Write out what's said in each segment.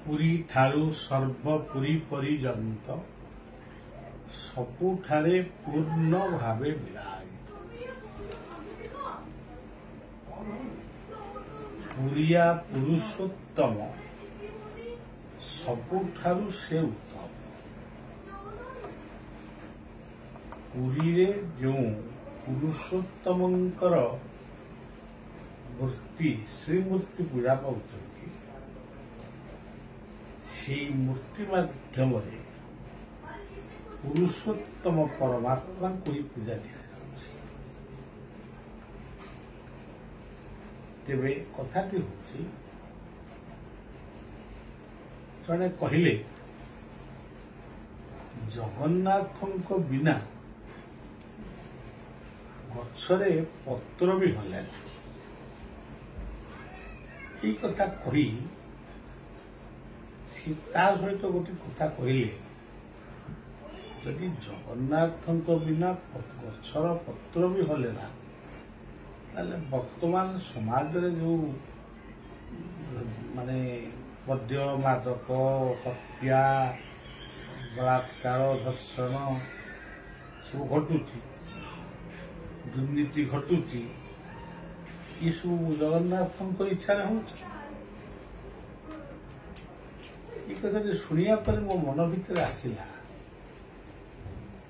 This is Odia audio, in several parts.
पुरी ठारू सर्वपुरी पर्यंत सबुठारे पूर्ण भावे विराजित पुरिया पुरुषोत्तम सबुठारू से उत्तम पुरी रे जो पुरुषोत्तमंकर मूर्ति श्रीमूर्ति पूजा पाउछन्ति से मूर्ति माध्यम पुरुषोत्तम परमात्मा को ही पूजा दिया तेरे कथाटी हूँ जड़े कहले जगन्नाथ बिना गछरे पत्र भी हले ये कथा कही सहित गोटे कथा कहले जदि जगन्नाथ बिना गछर पत्र भी हले ना वर्तमान समाज रे जो माने मद्य मादक हत्या बलात्कार धर्षण सब घटुची दुर्नीति घटुची ये सब जगन्नाथ इच्छा हो कथा शुणिया पर मो मन भीतर आसला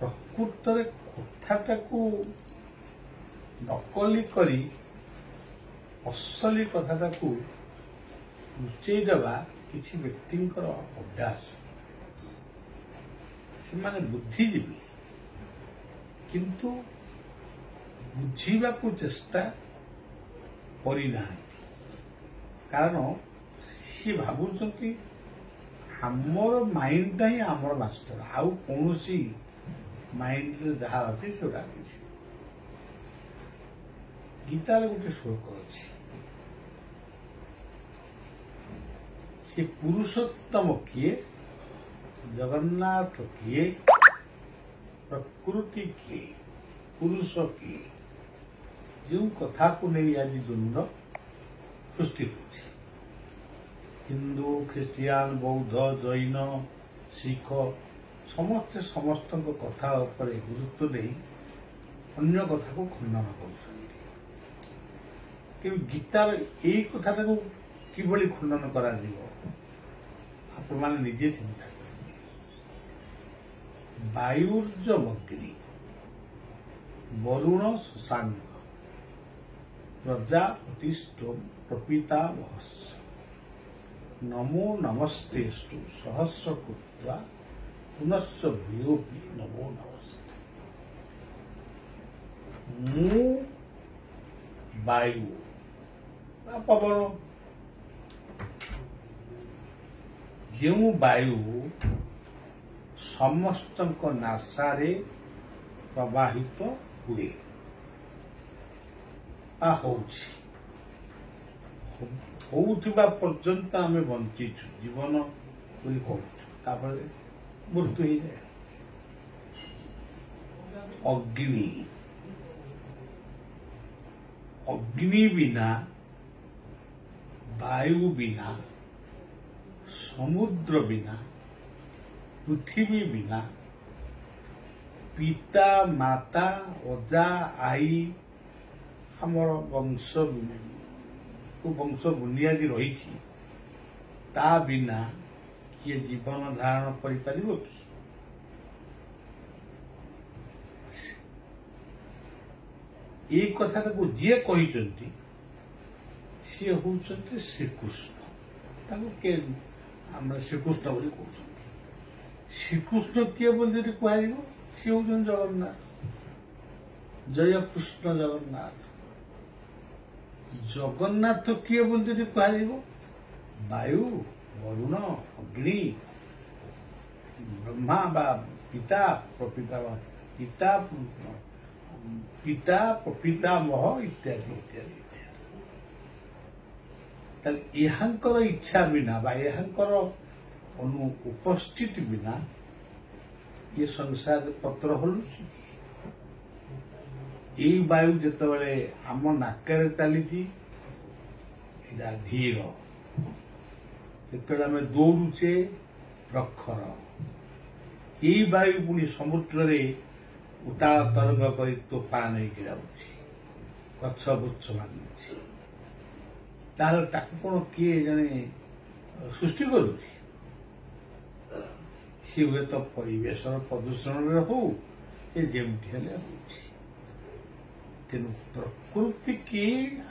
प्रकृत कथाटा को नकली करी असली कथाटा को लुचई देवा किसी व्यक्ति अभ्यास से माने बुद्धिजीवी किंतु बुझीबा को चेष्टा करना कारण सी भावुंट आमर माइंडटा ही आमर मास्टर आउ कौन सी माइंड जहाँ अच्छे से गीतार गोटे श्लोक अच्छे से पुरुषोत्तम किए जगन्नाथ किए प्रकृति किए पुरुष किए जो कथा को नहीं आज द्वंद्व सृष्टि हो हिंदू ख्रिस्टियान बौद्ध जैन सिख समस्ते समस्त कथा पर गुरुत्व दे अन्य कथा को खंडन कर गीतार यही कथा को किभली खंडन करा आपण माने निजे चिंता वायुर्जमग्नि वरुण शशांक प्रजापतिष्ठोम प्रपीतामहस्य नमो नमस्तेस्तु सहस्रकृत्वा पुनश्च भूयोऽपि नमो नमस्ते मु वायु पवन जो वायु समस्त नासारे प्रवाहित हुए होउथिबा पर्यंत आमे बंचीछु जीवन कोई करूछु तापर मृत्यु ही जाए अग्नि अग्नि बिना वायु बिना समुद्र बिना पृथ्वी बिना पिता माता अजा आई हमर वंश वंश बुनियादी रही ता बिना किए जीवन धारण कर ये कथा को जी कहते सी हूँ श्रीकृष्ण के श्रीकृष्ण बोली कहते श्रीकृष्ण किए बोली कह सी हूँ जगन्नाथ जय कृष्ण जगन्नाथ जगन्नाथ किए बोली कह वायु वरुण अग्नि ब्रह्मा बा पिता प्रपिता पिता पिता प्रपितामह इत्यादि इत्यादि यहाँ इच्छा बिना बा यहाँ उपस्थिति बिना ये संसार पत्र हलुची यही वायु जिते आम नाक चली धीर ଯେତେବେଳେ ଆମେ ଦୌଡୁଛେ ପ୍ରଖର ଏଇ ବାୟୁ ପୁଣି ସମୁଦ୍ରରେ ଉତାଳ ତରଙ୍ଗ କରି ତୋଫା ନେଇକି ଯାଉଛି, ଗଛ ବୃକ୍ଷ ଭାଙ୍ଗୁଛି, ତାହେଲେ ତାକୁ କଣ କିଏ ଜଣେ ସୃଷ୍ଟି କରୁଛି? ସେ ହୁଏତ ପରିବେଶର ପ୍ରଦୂଷଣରେ ହଉ ସେ ଯେମିତି ହେଲେ ହଉଛି। ତେଣୁ ପ୍ରକୃତି କି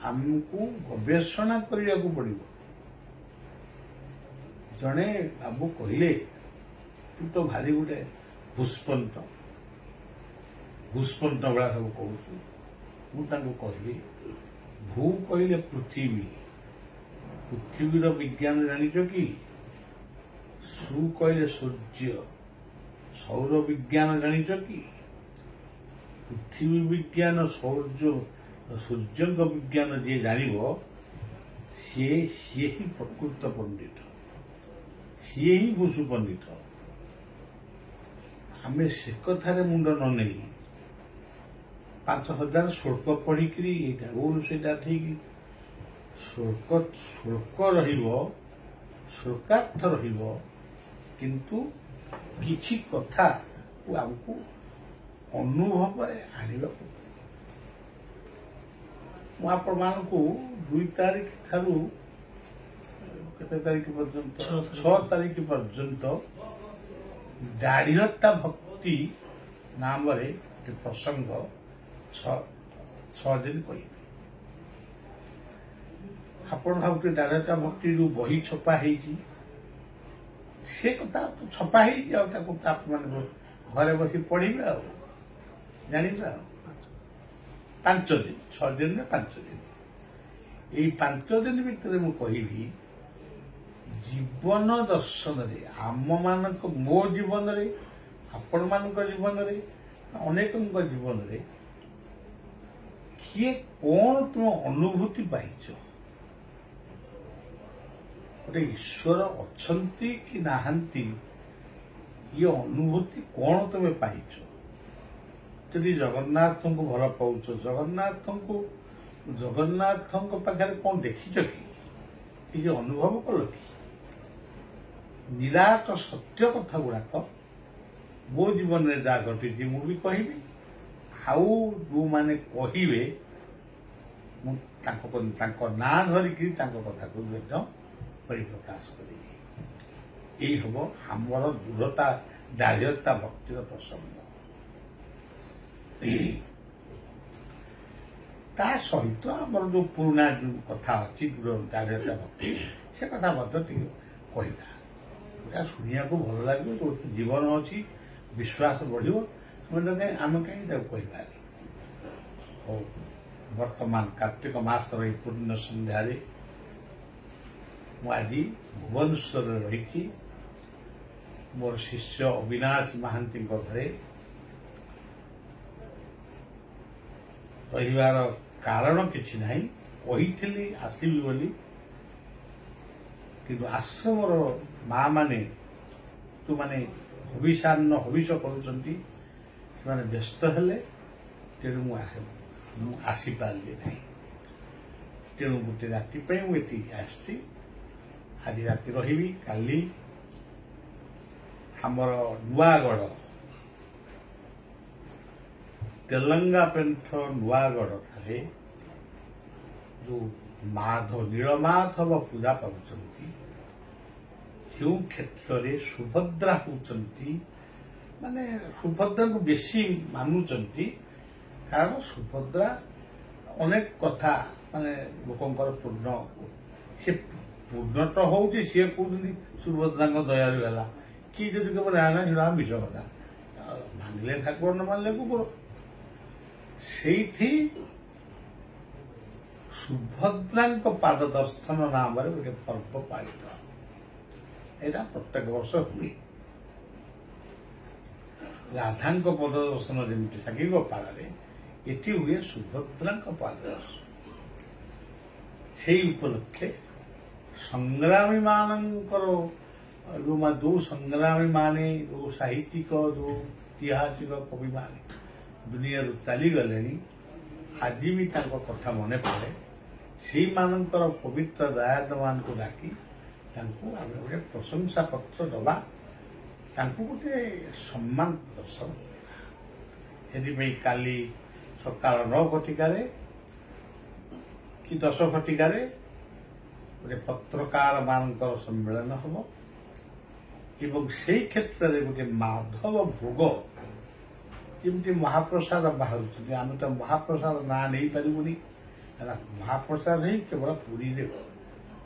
ଆମକୁ ଗବେଷଣା କରିବାକୁ ପଡିବ। ଜଣେ ବାବୁ କହିଲେ ତୁ ତ ଭାରି ଗୋଟେ ଭୂସ୍ପନ୍ଦ ଭଳିଆ ସବୁ କହୁଛୁ। ମୁଁ ତାଙ୍କୁ କହିଲି ଭୂ କହିଲେ ପୃଥିବୀ, ପୃଥିବୀର ବିଜ୍ଞାନ ଜାଣିଛ କି? ସୁ କହିଲେ ସୂର୍ଯ୍ୟ, ସୌର ବିଜ୍ଞାନ ଜାଣିଛ କି? ପୃଥିବୀ ବିଜ୍ଞାନ ସୂର୍ଯ୍ୟଙ୍କ ବିଜ୍ଞାନ ଯିଏ ଜାଣିବ ସିଏ ହିଁ ପ୍ରକୃତ ପଣ୍ଡିତ, ସିଏ ହିଁ ଭୂଷୁ ପଣ୍ଡିତ। ଆମେ ସେ କଥାରେ ମୁଣ୍ଡ ନ ନେଇ 5000 ଶ୍ଲୋକ ପଢିକିରି ଏଇଟା ଭୁଲ ସେଇଟା ଠିକ, ଶ୍ଲୋକ ରହିବ, ଶ୍ଲୋକାର୍ଥ ରହିବ, କିନ୍ତୁ କିଛି କଥା ଆମକୁ ଅନୁଭବରେ ଆଣିବାକୁ ପଡିବ। ମୁଁ ଆପଣମାନଙ୍କୁ 2 ତାରିଖ ଠାରୁ କେତେ ତାରିଖ ପର୍ଯ୍ୟନ୍ତ 6 ତାରିଖ ପର୍ଯ୍ୟନ୍ତ ଦାଢ଼ିହତ୍ୟା ଭକ୍ତି ନାମରେ ଗୋଟେ ପ୍ରସଙ୍ଗ 6 ଦିନ କହିବି। ଆପଣ ଭାବୁଥିବେ ଦାଢ଼ିହତ୍ୟା ଭକ୍ତି ଯୋଉ ବହି ଛପା ହେଇଛି ସେ କଥା ତ ଛପା ହେଇଛି, ଆଉ ତାକୁ ଆପଣମାନେ ଘରେ ବସି ପଢିବେ ଆଉ ଜାଣିବେ ଆଉ। 5 ଦିନ, 6 ଦିନରେ 5 ଦିନ, ଏଇ 5 ଦିନ ଭିତରେ ମୁଁ କହିବି ଜୀବନ ଦର୍ଶନରେ ଆମମାନଙ୍କ, ମୋ ଜୀବନରେ, ଆପଣମାନଙ୍କ ଜୀବନରେ, ଅନେକଙ୍କ ଜୀବନରେ କିଏ କଣ ତୁମ ଅନୁଭୂତି ପାଇଛ? ଗୋଟେ ଈଶ୍ୱର ଅଛନ୍ତି କି ନାହାନ୍ତି ଇଏ ଅନୁଭୂତି କଣ ତମେ ପାଇଛ? ଯଦି ଜଗନ୍ନାଥଙ୍କୁ ଭଲ ପାଉଛ, ଜଗନ୍ନାଥଙ୍କ ପାଖରେ କଣ ଦେଖିଛ କି? କିଛି ଅନୁଭବ କଲ କି? ନିରାଟ ସତ୍ୟ କଥା ଗୁଡାକ ମୋ ଜୀବନରେ ଯାହା ଘଟିଛି ମୁଁ ବି କହିବି, ଆଉ ଯୋଉମାନେ କହିବେ ମୁଁ ତାଙ୍କ ନାଁ ଧରିକି ତାଙ୍କ କଥାକୁ ମଧ୍ୟ ପରିପ୍ରକାଶ କରିବି। ଏଇ ହବ ଆମର ଦୃଢ଼ତା, ଦାଢ଼ିହତ୍ୟା ଭକ୍ତିର ପ୍ରସଙ୍ଗ। ତା ସହିତ ଆମର ଯୋଉ ପୁରୁଣା ଯୋଉ କଥା ଅଛି ଦାଢ଼ିହତ୍ୟା ଭକ୍ତି, ସେ କଥା ମଧ୍ୟ ଟିକେ କହିବା, ଯୋଉଟା ଶୁଣିବାକୁ ଭଲ ଲାଗିବ, ଯୋଉଥିରେ ଜୀବନ ଅଛି, ବିଶ୍ୱାସ ବଢିବ, ଆମେ କାହିଁକି ତାକୁ କହିବାନି। ହଉ, ବର୍ତ୍ତମାନ କାର୍ତ୍ତିକ ମାସର ଏହି ପୂର୍ଣ୍ଣ ସନ୍ଧ୍ୟାରେ ମୁଁ ଆଜି ଭୁବନେଶ୍ୱରରେ ରହିଛି ମୋର ଶିଷ୍ୟ ଅବିନାଶ ମହାନ୍ତିଙ୍କ ଘରେ। ରହିବାର କାରଣ କିଛି ନାହିଁ, କହିଥିଲି ଆସିବି ବୋଲି, କିନ୍ତୁ ଆଶ୍ରମର ମା ମାନେ ଯୋଉମାନେ ହବିଷ କରୁଛନ୍ତି ସେମାନେ ବ୍ୟସ୍ତ ହେଲେ, ତେଣୁ ମୁଁ ଆସିପାରିଲି ନାହିଁ। ତେଣୁ ଗୋଟେ ରାତି ପାଇଁ ମୁଁ ଏଠି ଆସିଛି। ଆଜି ରାତି ରହିବି, କାଲି ଆମର ନୂଆଗଡ଼, ତେଲଙ୍ଗା ପେଣ୍ଠ ନୂଆଗଡ଼ ଠାରେ ଯୋଉ ନୀଳମାଧବ ପୂଜା ପାଉଛନ୍ତି, ଯେଉଁ କ୍ଷେତ୍ରରେ ସୁଭଦ୍ରା ହଉଛନ୍ତି, ମାନେ ସୁଭଦ୍ରାକୁ ବେଶୀ ମାନୁଛନ୍ତି, କାରଣ ସୁଭଦ୍ରା ଅନେକ କଥା ମାନେ ଲୋକଙ୍କର ପୂର୍ଣ୍ଣ, ସେ ପୂର୍ଣ୍ଣ ତ ହଉଛି, ସିଏ କହୁଛନ୍ତି ସୁଭଦ୍ରାଙ୍କ ଦୟାରୁ ହେଲା, କି ଯଦି କେବଳ ନା ସେଟା ମିଛ କଥା, ମାନିଲେ ଠାକୁର ନ ମାନିଲେ କୁକୁର। ସେଇଠି ସୁଭଦ୍ରାଙ୍କ ପାଦ ଦର୍ଶନ ନାମରେ ଗୋଟେ ପର୍ବ ପାଳିତ, ଏଇଟା ପ୍ରତ୍ୟେକ ବର୍ଷ ହୁଏ। ରାଧାଙ୍କ ପଦ ଦର୍ଶନ ଯେମିତି ସାକ୍ଷୀଗୋପାଳରେ ଏଠି ହୁଏ ସୁଭଦ୍ରାଙ୍କ ପାଦ ଦର୍ଶନ। ସେଇ ଉପଲକ୍ଷେ ସଂଗ୍ରାମୀ ମାନଙ୍କର ଯୋଉ ସଂଗ୍ରାମୀ ମାନେ, ଯୋଉ ସାହିତ୍ୟିକ, ଯୋଉ ଐତିହାସିକ କବି ମାନେ ଦୁନିଆରୁ ଚାଲିଗଲେଣି, ଆଜି ବି ତାଙ୍କ କଥା ମନେ ପଡେ। ସେଇମାନଙ୍କର ପବିତ୍ର ଦାୟାଦ ମାନଙ୍କୁ ଡାକି ତାଙ୍କୁ ଆମେ ଗୋଟେ ପ୍ରଶଂସା ପତ୍ର ଦେବା, ତାଙ୍କୁ ଗୋଟେ ସମ୍ମାନ ପ୍ରଦର୍ଶନ କରିବା। ସେଥିପାଇଁ କାଲି ସକାଳ 9 ଘଟିକାରେ କି 10 ଘଟିକାରେ ଗୋଟେ ପତ୍ରକାର ମାନଙ୍କର ସମ୍ମିଳନ ହେବ ଏବଂ ସେଇ କ୍ଷେତ୍ରରେ ଗୋଟେ ମାଧବ ଭୋଗ ଯେମିତି ମହାପ୍ରସାଦ ବାହାରୁଛନ୍ତି, ଆମେ ତ ମହାପ୍ରସାଦ ନାଁ ନେଇପାରିବୁନି, କାରଣ ମହାପ୍ରସାଦ ହିଁ କେବଳ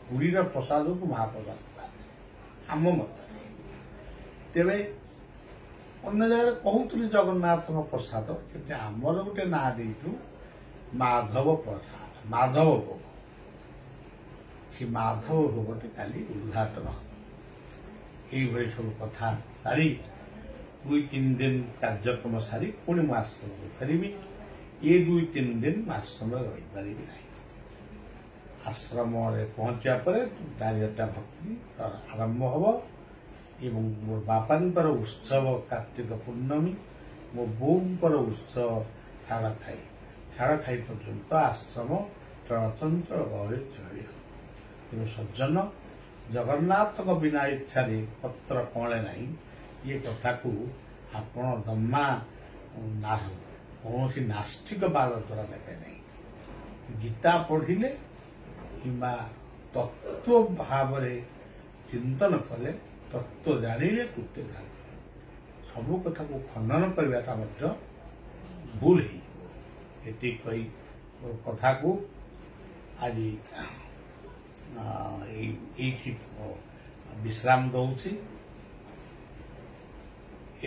ପୁରୀର ପ୍ରସାଦକୁ ମହାପ୍ରସାଦ କୁହାଯାଏ ଆମ ମତରେ। ତେବେ ଅନ୍ୟ ଜାଗାରେ କହୁଥିଲି ଜଗନ୍ନାଥଙ୍କ ପ୍ରସାଦ, ସେଠି ଆମର ଗୋଟେ ନାଁ ଦେଇଛୁ ମାଧବ ପ୍ରସାଦ, ମାଧବ ଭୋଗ। ସେ ମାଧବ ଭୋଗଟି କାଲି ଉଦ୍ଘାଟନ ହେବ। এইভাবে ସବୁ କଥା ସାରି 2-3 ଦିନ କାର୍ଯ୍ୟକ୍ରମ ସାରି ପୁଣି ମୁଁ ଆଶ୍ରମକୁ ଫେରିବି। ଏ 2-3 ଦିନ ମୁଁ ଆଶ୍ରମରେ ରହିପାରିବି ନାହିଁ। ଆଶ୍ରମରେ ପହଞ୍ଚିବା ପରେ ଚାରିଟା ଭକ୍ତି ଆରମ୍ଭ ହେବ ଏବଂ ମୋ ବାପାଙ୍କର ଉତ୍ସବ କାର୍ତ୍ତିକ ପୂର୍ଣ୍ଣମୀ, ମୋ ବୋଉଙ୍କର ଉତ୍ସବ ଛାଡ଼ଖାଇ ପର୍ଯ୍ୟନ୍ତ ଆଶ୍ରମ ଚଳଚଞ୍ଚଳ ଗହଳି ଚଳି ହେବ। ତେଣୁ ସଜ୍ଜନ, ଜଗନ୍ନାଥଙ୍କ ବିନା ଇଚ୍ଛାରେ ପତ୍ର କଅଁଳେ ନାହିଁ, ଏ କଥାକୁ ଆପଣ ଜମା କୌଣସି ନାସ୍ତିକବାଦ ଦ୍ୱାରା ନେବେ ନାହିଁ। ଗୀତା ପଢ଼ିଲେ କିମ୍ବା ତତ୍ତ୍ୱ ଭାବରେ ଚିନ୍ତନ କଲେ, ତତ୍ତ୍ୱ ଜାଣିଲେ ତୃପ୍ତି ଜାଣିଲେ, ସବୁ କଥାକୁ ଖଣ୍ଡନ କରିବାଟା ମଧ୍ୟ ଭୁଲ ହେଇଯିବ। ଏତିକି କହି କଥାକୁ ଆଜି এইটি বিশ্রাম দଉଛି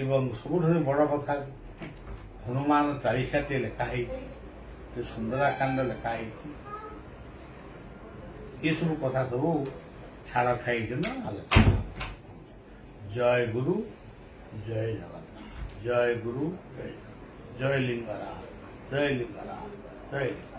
ଏବଂ ସବୁଠାରୁ ବଡ଼ କଥା, ହନୁମାନ ଚାଳିଶାଟି ଲେଖା ହେଇଛି, ସୁନ୍ଦରାକାଣ୍ଡ ଲେଖା ହେଇଛି। ଏସବୁ କଥା ସବୁ ଛାଡ଼ ଖାଇ ଦିନ ଆଲୋଚନା। ଜୟ ଗୁରୁ, ଜୟ ଜଗନ୍ନାଥ, ଜୟ ଗୁରୁ, ଜୟ ଲିଙ୍ଗରାଜ, ଜୟ ଲିଙ୍ଗରାଜ, ଜୟ ଲିଙ୍ଗରାଜ।